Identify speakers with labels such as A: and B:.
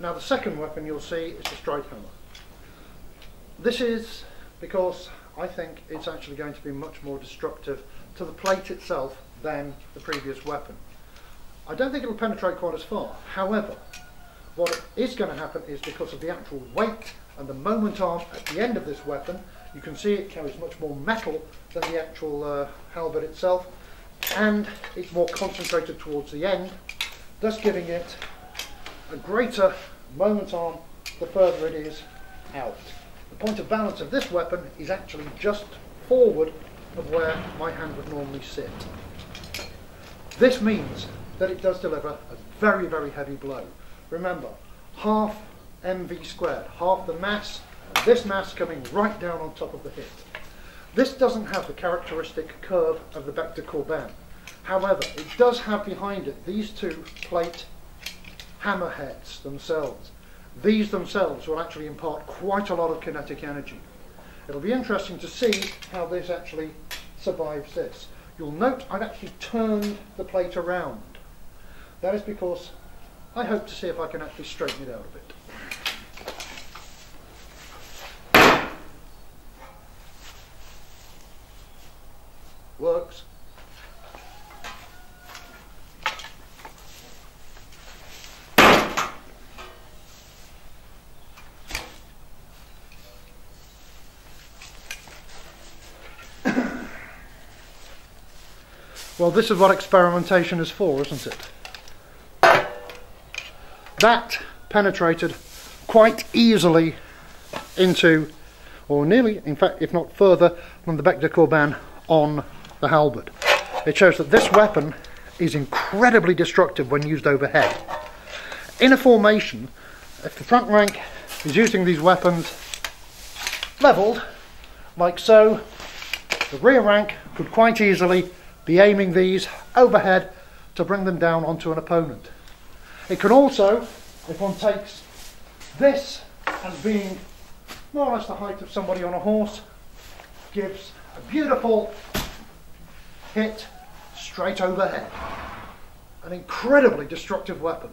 A: Now the second weapon you'll see is the Streithammer. This is because I think it's actually going to be much more destructive to the plate itself than the previous weapon. I don't think it'll penetrate quite as far. However, what is going to happen is because of the actual weight and the moment arm at the end of this weapon, you can see it carries much more metal than the actual halberd itself, and it's more concentrated towards the end, thus giving it a greater moment arm the further it is out. The point of balance of this weapon is actually just forward of where my hand would normally sit. This means that it does deliver a very, very heavy blow. Remember, half mv squared, half the mass, and this mass coming right down on top of the hit. This doesn't have the characteristic curve of the bec de Corbin. However, it does have behind it these two plate hammerheads themselves. These themselves will actually impart quite a lot of kinetic energy. It'll be interesting to see how this actually survives this. You'll note I've actually turned the plate around. That is because I hope to see if I can actually straighten it out a bit. Works. Well, this is what experimentation is for, isn't it? That penetrated quite easily into, or nearly, in fact, if not further, than the bec de Corbin on the halberd. It shows that this weapon is incredibly destructive when used overhead. In a formation, if the front rank is using these weapons levelled, like so, the rear rank could quite easily be aiming these overhead to bring them down onto an opponent. It can also, if one takes this as being more or less the height of somebody on a horse, gives a beautiful hit straight overhead. An incredibly destructive weapon.